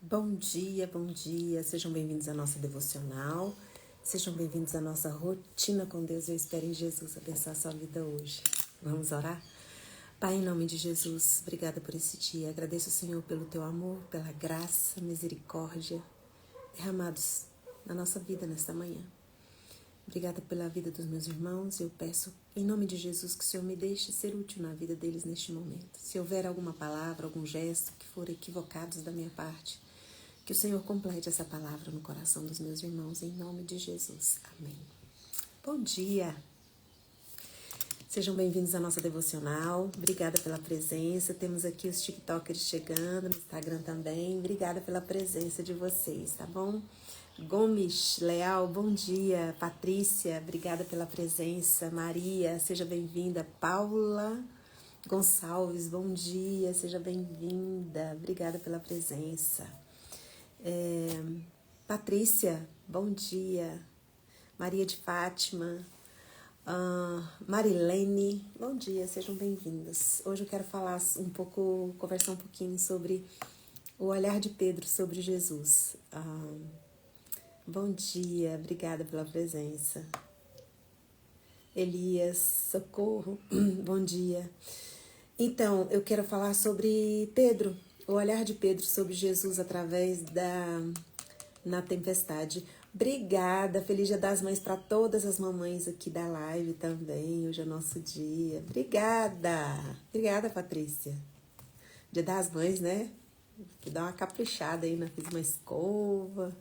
Bom dia, sejam bem-vindos à nossa devocional, sejam bem-vindos à nossa rotina com Deus. Eu espero em Jesus abençoar a sua vida hoje. Vamos orar? Pai, em nome de Jesus, obrigada por esse dia. Agradeço, Senhor, pelo teu amor, pela graça, misericórdia derramados na nossa vida nesta manhã. Obrigada pela vida dos meus irmãos. Eu peço, em nome de Jesus, que o Senhor me deixe ser útil na vida deles neste momento. Se houver alguma palavra, algum gesto que for equivocados da minha parte, que o Senhor complete essa palavra no coração dos meus irmãos, em nome de Jesus. Amém. Bom dia! Sejam bem-vindos à nossa devocional. Obrigada pela presença. Temos aqui os TikTokers chegando, no Instagram também. Obrigada pela presença de vocês, tá bom? Gomes Leal, bom dia. Patrícia, obrigada pela presença. Maria, seja bem-vinda. Paula Gonçalves, bom dia. Seja bem-vinda. Obrigada pela presença. Patrícia, bom dia. Maria de Fátima, Marilene, bom dia, sejam bem-vindas. Hoje eu quero falar conversar um pouquinho sobre o olhar de Pedro sobre Jesus. Bom dia, obrigada pela presença. Elias, socorro, bom dia. Então, eu quero falar sobre Pedro, o olhar de Pedro sobre Jesus através na tempestade. Obrigada, feliz Dia das Mães para todas as mamães aqui da live também, hoje é nosso dia. Obrigada, Patrícia. Dia das Mães, né? Que dá uma caprichada aí, né? Fiz uma escova.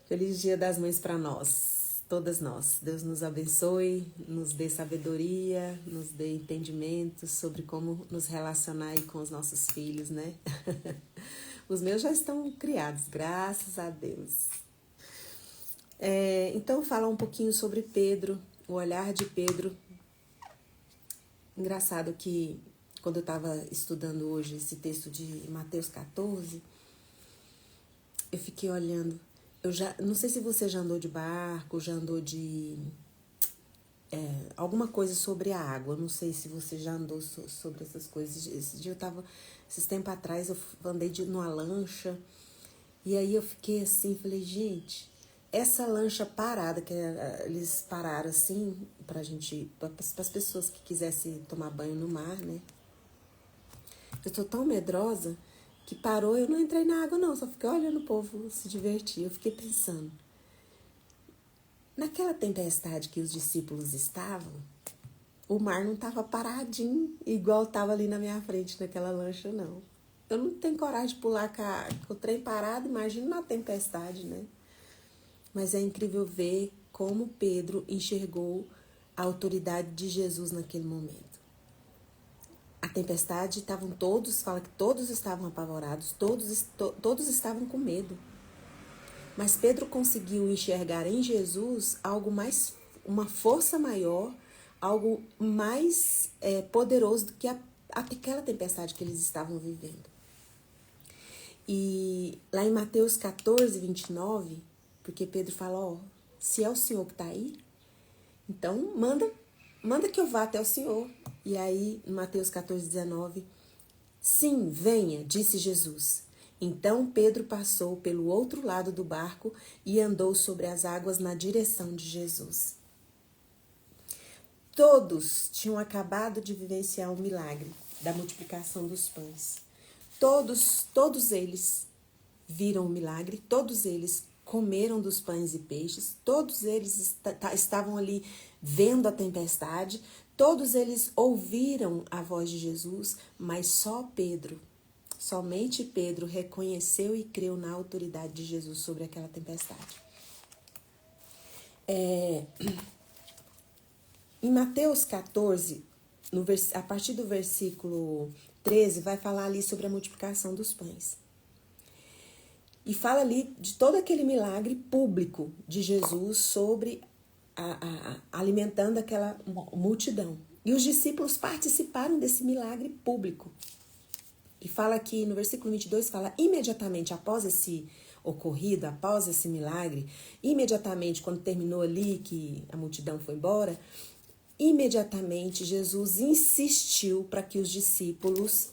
Feliz Dia das Mães para nós, todas nós. Deus nos abençoe, nos dê sabedoria, nos dê entendimento sobre como nos relacionar aí com os nossos filhos, né? Os meus já estão criados, graças a Deus. Então, falar um pouquinho sobre Pedro, o olhar de Pedro. Engraçado que quando eu estava estudando hoje esse texto de Mateus 14, eu fiquei olhando. Não sei se você já andou de barco, já andou de alguma coisa sobre a água. Não sei se você já andou sobre essas coisas. Esses tempos atrás, eu andei numa lancha. E aí eu fiquei assim, falei, gente, essa lancha parada, que eles pararam assim, para as pessoas que quisessem tomar banho no mar, né? Eu tô tão medrosa que parou, eu não entrei na água não, só fiquei olhando o povo se divertir. Eu fiquei pensando, naquela tempestade que os discípulos estavam, o mar não estava paradinho, igual estava ali na minha frente, naquela lancha, não. Eu não tenho coragem de pular com o trem parado, imagina na tempestade, né? Mas é incrível ver como Pedro enxergou a autoridade de Jesus naquele momento. A tempestade, fala que todos estavam apavorados, todos estavam com medo. Mas Pedro conseguiu enxergar em Jesus algo mais, uma força maior, algo mais poderoso do que aquela tempestade que eles estavam vivendo. E lá em Mateus 14, 29, porque Pedro fala, se é o Senhor que está aí, então manda que eu vá até o Senhor. E aí, em Mateus 14, 19, sim, venha, disse Jesus. Então Pedro passou pelo outro lado do barco e andou sobre as águas na direção de Jesus. Todos tinham acabado de vivenciar o milagre da multiplicação dos pães. Todos eles viram o milagre, todos eles comeram dos pães e peixes, todos eles estavam ali vendo a tempestade, todos eles ouviram a voz de Jesus, mas somente Pedro reconheceu e creu na autoridade de Jesus sobre aquela tempestade. Em Mateus 14, a partir do versículo 13, vai falar ali sobre a multiplicação dos pães. E fala ali de todo aquele milagre público de Jesus sobre alimentando aquela multidão. E os discípulos participaram desse milagre público. E fala aqui no versículo 22, fala, imediatamente após esse ocorrido, após esse milagre, imediatamente quando terminou ali, que a multidão foi embora, imediatamente Jesus insistiu para que os discípulos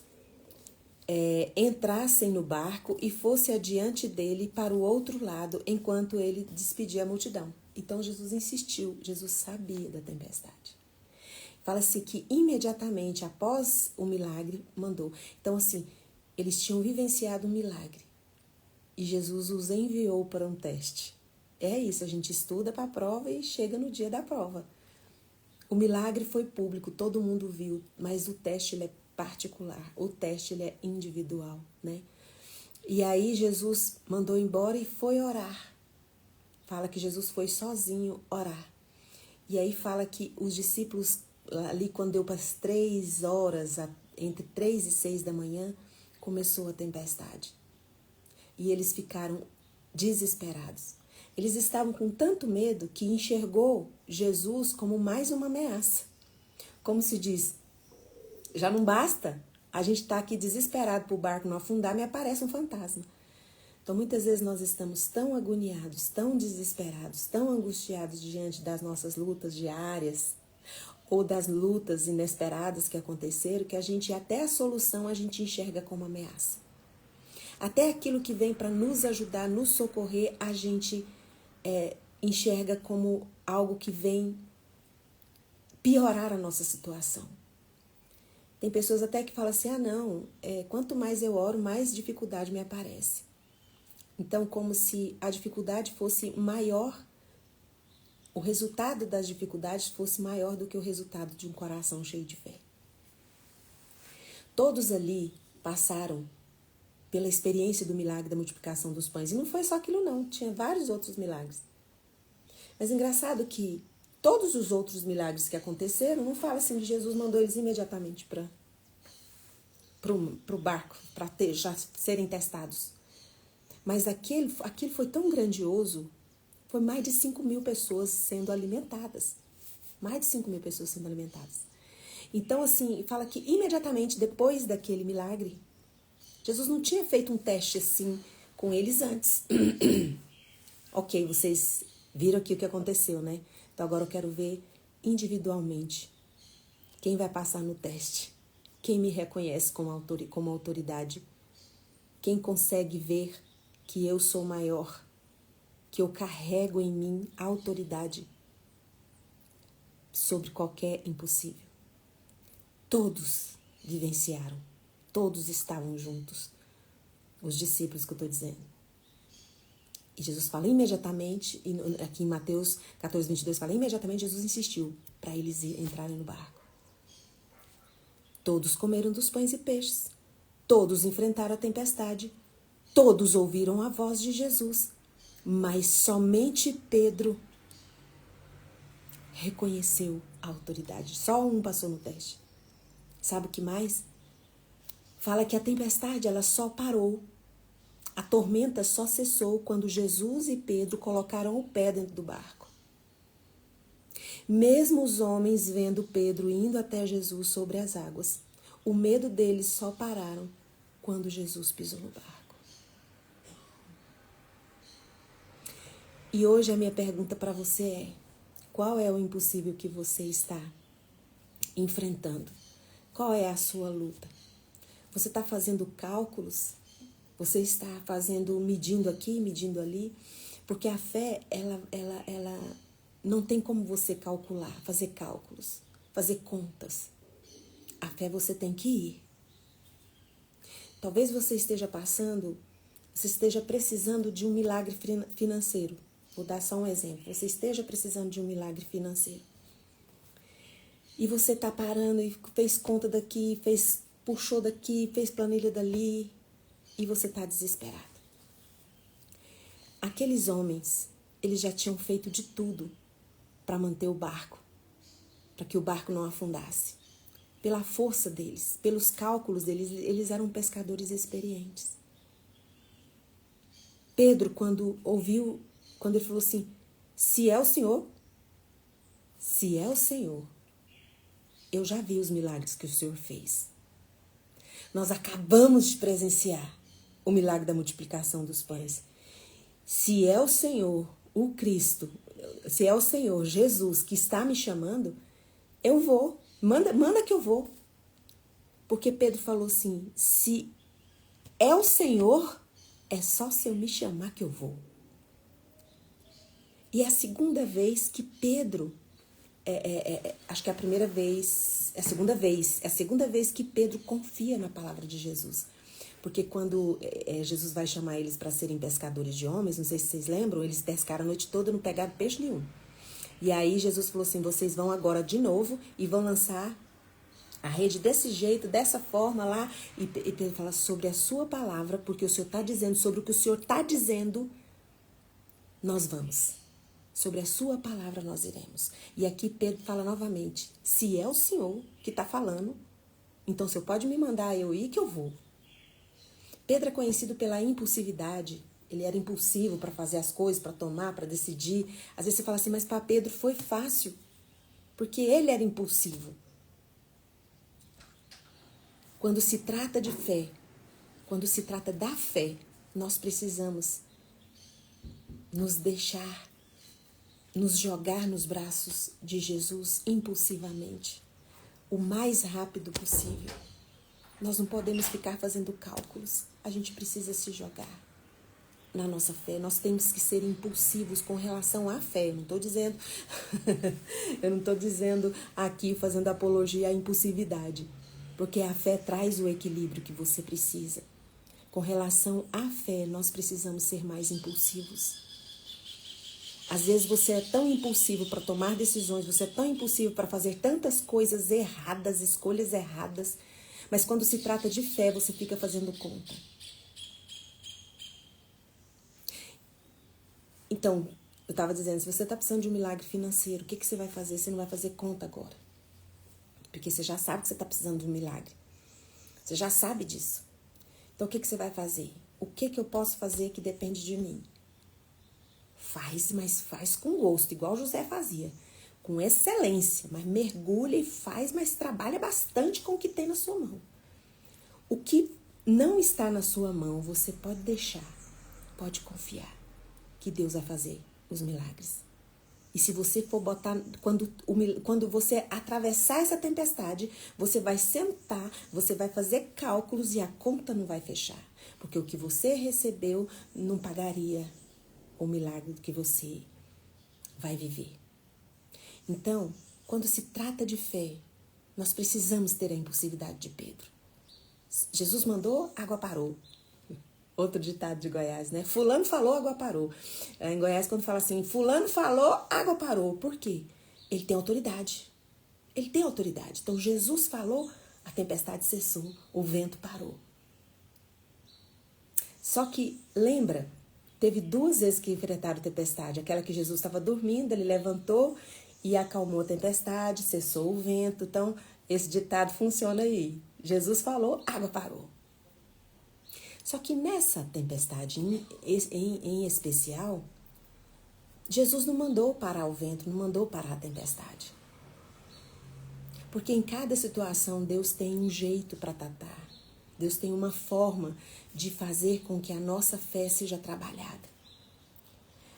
entrassem no barco e fosse adiante dele para o outro lado, enquanto ele despedia a multidão. Então Jesus insistiu, Jesus sabia da tempestade. Fala-se que imediatamente após o milagre, mandou. Então assim, eles tinham vivenciado um milagre e Jesus os enviou para um teste. É isso, a gente estuda para a prova e chega no dia da prova. O milagre foi público, todo mundo viu, mas o teste ele é particular, o teste ele é individual, né? E aí Jesus mandou embora e foi orar. Fala que Jesus foi sozinho orar. E aí fala que os discípulos, ali quando deu para as 3 horas, entre 3 e 6 da manhã, começou a tempestade. E eles ficaram desesperados. Eles estavam com tanto medo que enxergou Jesus como mais uma ameaça. Como se diz, já não basta a gente estar aqui desesperado para o barco não afundar, me aparece um fantasma. Então, muitas vezes nós estamos tão agoniados, tão desesperados, tão angustiados diante das nossas lutas diárias ou das lutas inesperadas que aconteceram, que a gente, até a solução, a gente enxerga como ameaça. Até aquilo que vem para nos ajudar, nos socorrer, a gente enxerga como algo que vem piorar a nossa situação. Tem pessoas até que falam assim, não, quanto mais eu oro, mais dificuldade me aparece. Então, como se a dificuldade fosse maior, o resultado das dificuldades fosse maior do que o resultado de um coração cheio de fé. Todos ali passaram pela experiência do milagre da multiplicação dos pães. E não foi só aquilo não, tinha vários outros milagres. Mas engraçado que todos os outros milagres que aconteceram, não fala assim que Jesus mandou eles imediatamente para o barco, para já serem testados. Mas aquilo foi tão grandioso, foi mais de 5.000 pessoas sendo alimentadas. Mais de 5.000 pessoas sendo alimentadas. Então, assim, fala que imediatamente depois daquele milagre, Jesus não tinha feito um teste assim com eles antes. Ok, vocês viram aqui o que aconteceu, né? Então agora eu quero ver individualmente quem vai passar no teste. Quem me reconhece como autoridade. Quem consegue ver que eu sou maior. Que eu carrego em mim a autoridade sobre qualquer impossível. Todos vivenciaram. Todos estavam juntos. Os discípulos que eu estou dizendo. E Jesus fala imediatamente, e aqui em Mateus 14, 22, fala imediatamente, Jesus insistiu para eles entrarem no barco. Todos comeram dos pães e peixes. Todos enfrentaram a tempestade. Todos ouviram a voz de Jesus. Mas somente Pedro reconheceu a autoridade. Só um passou no teste. Sabe o que mais? Fala que a tempestade ela só parou. A tormenta só cessou quando Jesus e Pedro colocaram o pé dentro do barco. Mesmo os homens vendo Pedro indo até Jesus sobre as águas, o medo deles só pararam quando Jesus pisou no barco. E hoje a minha pergunta para você é: qual é o impossível que você está enfrentando? Qual é a sua luta? Você está fazendo cálculos? Você está medindo aqui, medindo ali? Porque a fé, ela não tem como você calcular, fazer cálculos, fazer contas. A fé você tem que ir. Talvez você esteja precisando de um milagre financeiro. Vou dar só um exemplo. Você esteja precisando de um milagre financeiro. E você está parando e fez conta daqui, puxou daqui, fez planilha dali, e você está desesperado. Aqueles homens, eles já tinham feito de tudo para manter o barco, para que o barco não afundasse. Pela força deles, pelos cálculos deles, eles eram pescadores experientes. Pedro, quando ele falou assim, se é o Senhor, eu já vi os milagres que o Senhor fez. Nós acabamos de presenciar o milagre da multiplicação dos pães. Se é o Senhor, o Cristo, se é o Senhor, Jesus, que está me chamando, eu vou. Manda que eu vou. Porque Pedro falou assim, se é o Senhor, é só se eu me chamar que eu vou. E é a segunda vez que Pedro, acho que é a primeira vez, é a segunda vez que Pedro confia na palavra de Jesus. Porque quando Jesus vai chamar eles para serem pescadores de homens, não sei se vocês lembram, eles pescaram a noite toda e não pegaram peixe nenhum. E aí Jesus falou assim, vocês vão agora de novo e vão lançar a rede desse jeito, dessa forma lá. E Pedro fala sobre a sua palavra, porque o Senhor está dizendo, sobre o que o Senhor está dizendo, nós vamos. Sobre a sua palavra nós iremos. E aqui Pedro fala novamente, se é o Senhor que está falando, então o Senhor pode me mandar eu ir que eu vou. Pedro é conhecido pela impulsividade. Ele era impulsivo para fazer as coisas, para tomar, para decidir. Às vezes você fala assim, mas para Pedro foi fácil, porque ele era impulsivo. Quando se trata de fé, quando se trata da fé, nós precisamos nos deixar, nos jogar nos braços de Jesus impulsivamente, o mais rápido possível. Nós não podemos ficar fazendo cálculos, a gente precisa se jogar na nossa fé. Nós temos que ser impulsivos com relação à fé. Eu não estou dizendo aqui fazendo apologia à impulsividade, porque a fé traz o equilíbrio que você precisa. Com relação à fé, nós precisamos ser mais impulsivos. Às vezes você é tão impulsivo para tomar decisões, você é tão impulsivo para fazer tantas coisas erradas, escolhas erradas, mas quando se trata de fé, você fica fazendo conta. Então, eu estava dizendo, se você está precisando de um milagre financeiro, o que você vai fazer? Você não vai fazer conta agora. Porque você já sabe que você está precisando de um milagre. Você já sabe disso. Então, o que você vai fazer? O que eu posso fazer que depende de mim? Faz, mas faz com gosto, igual José fazia. Com excelência, mas mergulha e faz, mas trabalha bastante com o que tem na sua mão. O que não está na sua mão, você pode deixar, pode confiar que Deus vai fazer os milagres. E se você for botar, quando você atravessar essa tempestade, você vai sentar, você vai fazer cálculos e a conta não vai fechar. Porque o que você recebeu não pagaria o milagre que você vai viver. Então, quando se trata de fé, nós precisamos ter a impulsividade de Pedro. Jesus mandou, água parou. Outro ditado de Goiás, né? Fulano falou, água parou. Em Goiás, quando fala assim, fulano falou, água parou. Por quê? Ele tem autoridade. Ele tem autoridade. Então, Jesus falou, a tempestade cessou, o vento parou. Só que, lembra, teve 2 vezes que enfrentaram a tempestade. Aquela que Jesus estava dormindo, ele levantou e acalmou a tempestade, cessou o vento. Então, esse ditado funciona aí. Jesus falou, água parou. Só que nessa tempestade em especial, Jesus não mandou parar o vento, não mandou parar a tempestade. Porque em cada situação Deus tem um jeito para tratar. Deus tem uma forma de fazer com que a nossa fé seja trabalhada.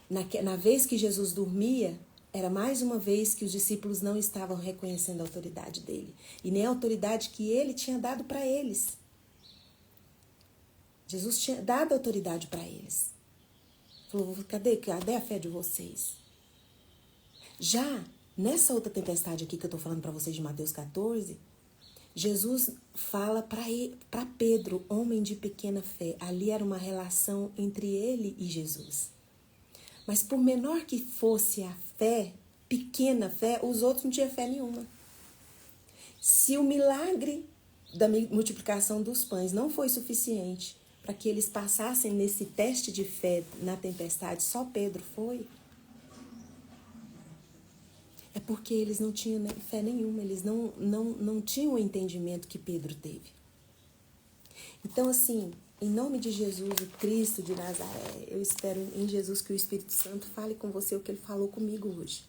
Na vez que Jesus dormia, era mais uma vez que os discípulos não estavam reconhecendo a autoridade dele. E nem a autoridade que ele tinha dado para eles. Jesus tinha dado autoridade para eles. Falou, cadê a fé de vocês? Já nessa outra tempestade aqui que eu estou falando para vocês de Mateus 14, Jesus fala para Pedro, homem de pequena fé. Ali era uma relação entre ele e Jesus. Mas por menor que fosse a fé, pequena fé, os outros não tinham fé nenhuma. Se o milagre da multiplicação dos pães não foi suficiente para que eles passassem nesse teste de fé na tempestade, só Pedro foi, é porque eles não tinham fé nenhuma, eles não tinham o entendimento que Pedro teve. Então, assim, em nome de Jesus, o Cristo de Nazaré, eu espero em Jesus que o Espírito Santo fale com você o que ele falou comigo hoje.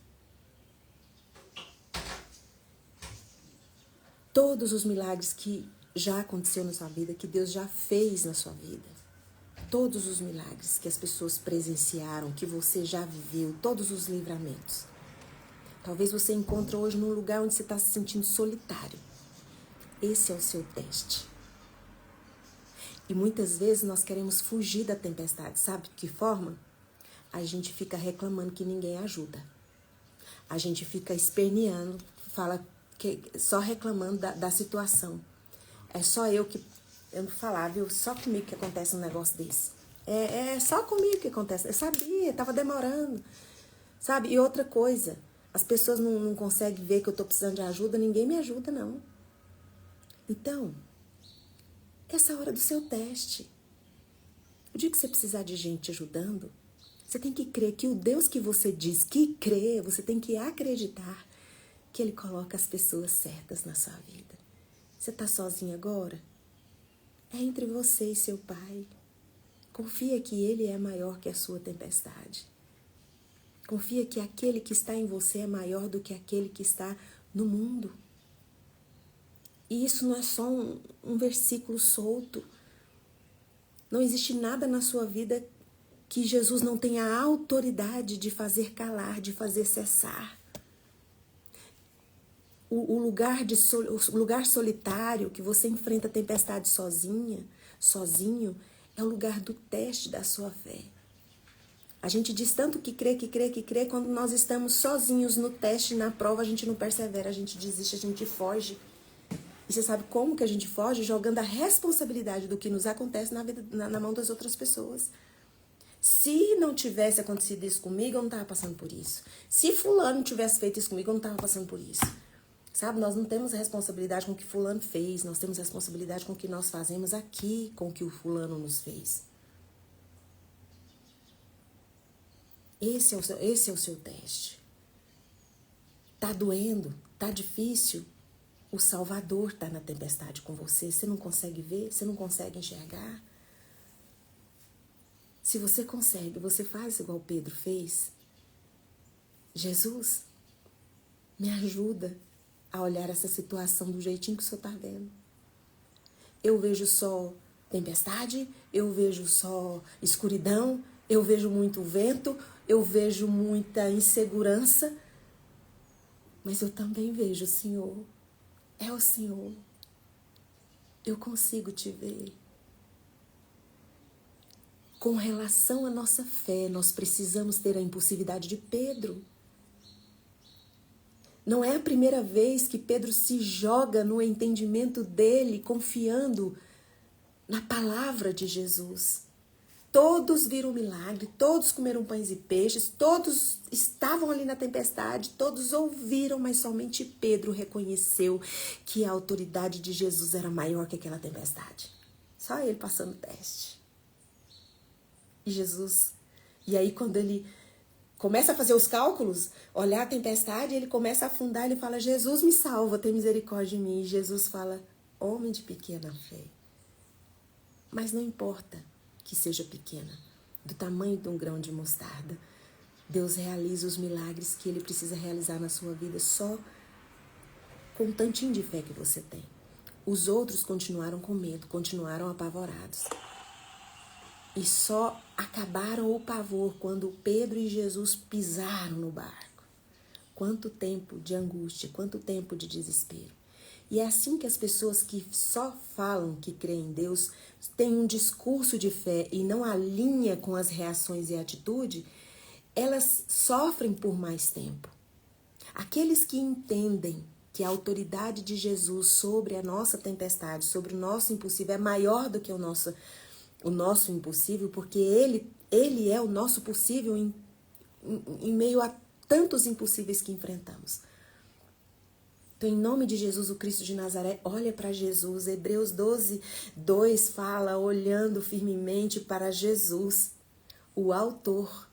Todos os milagres que já aconteceu na sua vida, que Deus já fez na sua vida, todos os milagres que as pessoas presenciaram, que você já viveu, todos os livramentos. Talvez você encontre hoje num lugar onde você está se sentindo solitário. Esse é o seu teste. E muitas vezes nós queremos fugir da tempestade. Sabe de que forma? A gente fica reclamando que ninguém ajuda. A gente fica esperneando, só reclamando da situação. É só eu não falar, viu? Só comigo que acontece um negócio desse. É só comigo que acontece. Eu sabia, tava demorando. Sabe? E outra coisa, as pessoas não conseguem ver que eu tô precisando de ajuda, ninguém me ajuda, não. Então, essa é a hora do seu teste. O dia que você precisar de gente te ajudando, você tem que crer que o Deus que você diz que crê, você tem que acreditar que Ele coloca as pessoas certas na sua vida. Você está sozinho agora? É entre você e seu Pai. Confia que Ele é maior que a sua tempestade. Confia que aquele que está em você é maior do que aquele que está no mundo. E isso não é só um versículo solto. Não existe nada na sua vida que Jesus não tenha a autoridade de fazer calar, de fazer cessar. O lugar solitário, que você enfrenta a tempestade sozinho, é o lugar do teste da sua fé. A gente diz tanto que crê, quando nós estamos sozinhos no teste, na prova, a gente não persevera, a gente desiste, a gente foge. E você sabe como que a gente foge? Jogando a responsabilidade do que nos acontece na vida, na mão das outras pessoas. Se não tivesse acontecido isso comigo, eu não estava passando por isso. Se fulano tivesse feito isso comigo, eu não estava passando por isso. Sabe, nós não temos responsabilidade com o que fulano fez, nós temos responsabilidade com o que nós fazemos aqui, com o que o fulano nos fez. Esse é o seu teste. Tá doendo, tá difícil. O Salvador tá na tempestade com você. Você não consegue ver, você não consegue enxergar. Se você consegue, você faz igual Pedro fez. Jesus, me ajuda a olhar essa situação do jeitinho que o Senhor está vendo. Eu vejo só tempestade, eu vejo só escuridão, eu vejo muito vento, eu vejo muita insegurança, mas eu também vejo o Senhor. É o Senhor. Eu consigo te ver. Com relação à nossa fé, nós precisamos ter a impulsividade de Pedro. Não é a primeira vez que Pedro se joga no entendimento dele, confiando na palavra de Jesus. Todos viram o milagre, todos comeram pães e peixes, todos estavam ali na tempestade, todos ouviram, mas somente Pedro reconheceu que a autoridade de Jesus era maior que aquela tempestade. Só ele passando o teste. E aí quando ele começa a fazer os cálculos, olhar a tempestade, ele começa a afundar, ele fala, Jesus me salva, tem misericórdia de mim. E Jesus fala, homem de pequena fé. Mas não importa que seja pequena, do tamanho de um grão de mostarda, Deus realiza os milagres que Ele precisa realizar na sua vida só com um tantinho de fé que você tem. Os outros continuaram com medo, continuaram apavorados. E só acabaram o pavor quando Pedro e Jesus pisaram no barco. Quanto tempo de angústia, quanto tempo de desespero. E é assim que as pessoas que só falam que creem em Deus, têm um discurso de fé e não alinha com as reações e atitude, elas sofrem por mais tempo. Aqueles que entendem que a autoridade de Jesus sobre a nossa tempestade, sobre o nosso impossível, é maior do que o nosso impossível, porque ele é o nosso possível em meio a tantos impossíveis que enfrentamos. Então, em nome de Jesus, o Cristo de Nazaré, olha para Jesus. Hebreus 12:2 fala, olhando firmemente para Jesus, o autor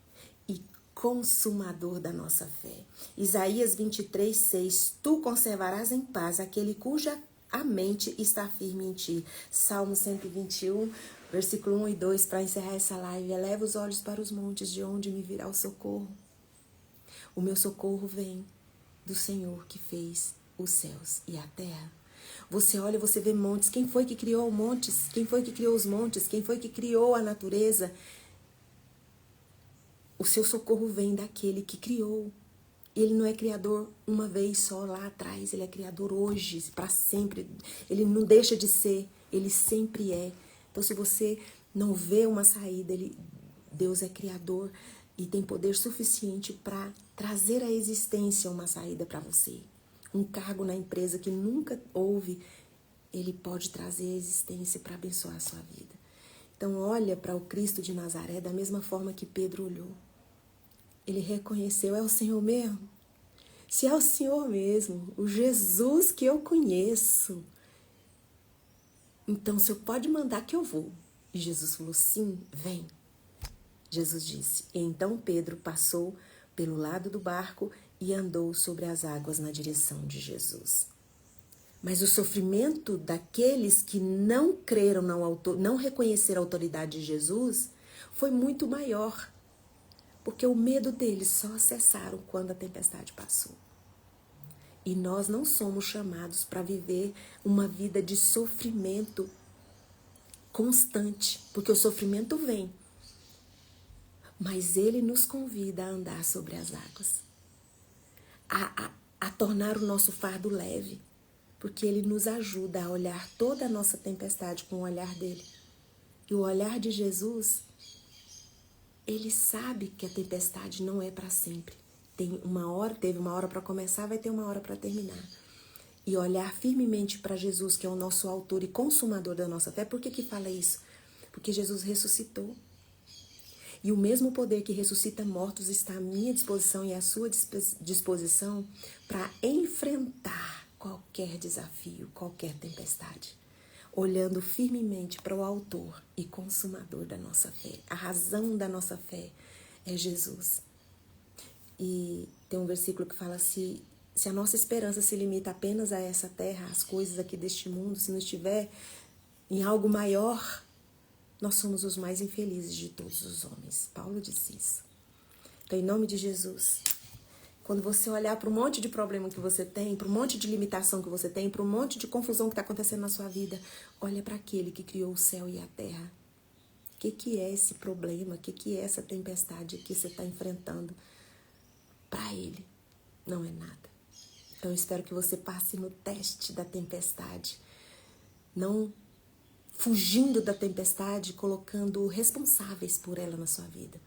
e consumador da nossa fé. Isaías 23:6, tu conservarás em paz aquele cuja a mente está firme em ti. Salmo 121, versículo 1 e 2, para encerrar essa live. Eleva os olhos para os montes, de onde me virá o socorro. O meu socorro vem do Senhor que fez os céus e a terra. Você olha, você vê montes. Quem foi que criou montes? Quem foi que criou os montes? Quem foi que criou a natureza? O seu socorro vem daquele que criou. Ele não é criador uma vez só lá atrás. Ele é criador hoje, para sempre. Ele não deixa de ser. Ele sempre é. Então, se você não vê uma saída, Deus é criador e tem poder suficiente para trazer à existência uma saída para você. Um cargo na empresa que nunca houve, ele pode trazer à existência para abençoar a sua vida. Então, olha para o Cristo de Nazaré da mesma forma que Pedro olhou. Ele reconheceu, é o Senhor mesmo? Se é o Senhor mesmo, o Jesus que eu conheço, então o Senhor pode mandar que eu vou. E Jesus falou, sim, vem. Jesus disse, e então Pedro passou pelo lado do barco e andou sobre as águas na direção de Jesus. Mas o sofrimento daqueles que não creram, não reconheceram a autoridade de Jesus, foi muito maior. Porque o medo deles só cessaram quando a tempestade passou. E nós não somos chamados para viver uma vida de sofrimento constante, porque o sofrimento vem. Mas ele nos convida a andar sobre as águas, a tornar o nosso fardo leve, porque ele nos ajuda a olhar toda a nossa tempestade com o olhar dele. E o olhar de Jesus, ele sabe que a tempestade não é para sempre. Teve uma hora para começar, vai ter uma hora para terminar. E olhar firmemente para Jesus, que é o nosso autor e consumador da nossa fé. Por que fala isso? Porque Jesus ressuscitou. E o mesmo poder que ressuscita mortos está à minha disposição e à sua disposição para enfrentar qualquer desafio, qualquer tempestade. Olhando firmemente para o autor e consumador da nossa fé. A razão da nossa fé é Jesus. E tem um versículo que fala assim, se a nossa esperança se limita apenas a essa terra, às coisas aqui deste mundo, se não estiver em algo maior, nós somos os mais infelizes de todos os homens. Paulo disse isso. Então, em nome de Jesus, quando você olhar para um monte de problema que você tem, para um monte de limitação que você tem, para um monte de confusão que está acontecendo na sua vida, olha para aquele que criou o céu e a terra. O que é esse problema? O que é essa tempestade que você está enfrentando? Para ele, não é nada. Então, eu espero que você passe no teste da tempestade. Não fugindo da tempestade, colocando responsáveis por ela na sua vida.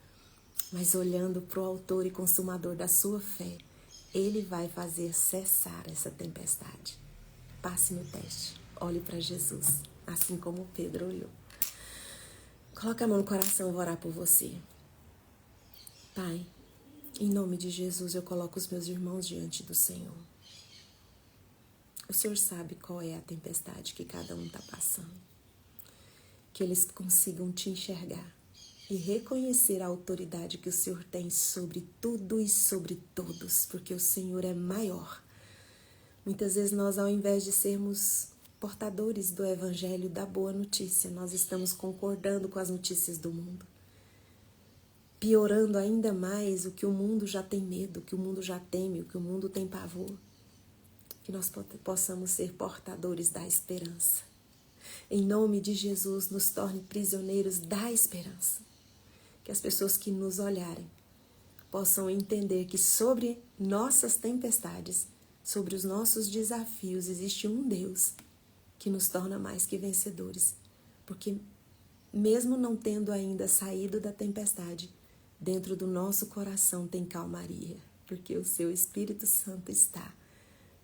Mas olhando para o autor e consumador da sua fé, ele vai fazer cessar essa tempestade. Passe no teste. Olhe para Jesus, assim como Pedro olhou. Coloque a mão no coração, eu vou orar por você. Pai, em nome de Jesus, eu coloco os meus irmãos diante do Senhor. O Senhor sabe qual é a tempestade que cada um está passando. Que eles consigam te enxergar e reconhecer a autoridade que o Senhor tem sobre tudo e sobre todos, porque o Senhor é maior. Muitas vezes nós, ao invés de sermos portadores do Evangelho, da boa notícia, nós estamos concordando com as notícias do mundo, piorando ainda mais o que o mundo já tem medo, o que o mundo já teme, o que o mundo tem pavor. Que nós possamos ser portadores da esperança. Em nome de Jesus, nos torne prisioneiros da esperança. Que as pessoas que nos olharem possam entender que sobre nossas tempestades, sobre os nossos desafios, existe um Deus que nos torna mais que vencedores. Porque mesmo não tendo ainda saído da tempestade, dentro do nosso coração tem calmaria, porque o seu Espírito Santo está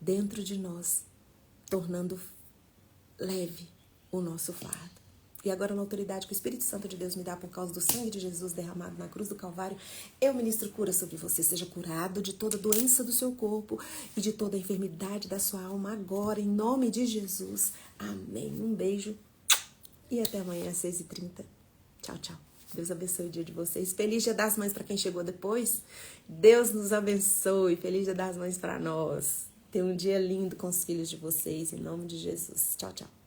dentro de nós, tornando leve o nosso fardo. E agora, na autoridade que o Espírito Santo de Deus me dá por causa do sangue de Jesus derramado na cruz do Calvário, eu ministro cura sobre você. Seja curado de toda doença do seu corpo e de toda enfermidade da sua alma agora, em nome de Jesus. Amém. Um beijo e até amanhã às 6h30. Tchau, tchau. Deus abençoe o dia de vocês. Feliz Dia das Mães para quem chegou depois. Deus nos abençoe. Feliz Dia das Mães para nós. Tenha um dia lindo com os filhos de vocês, em nome de Jesus. Tchau, tchau.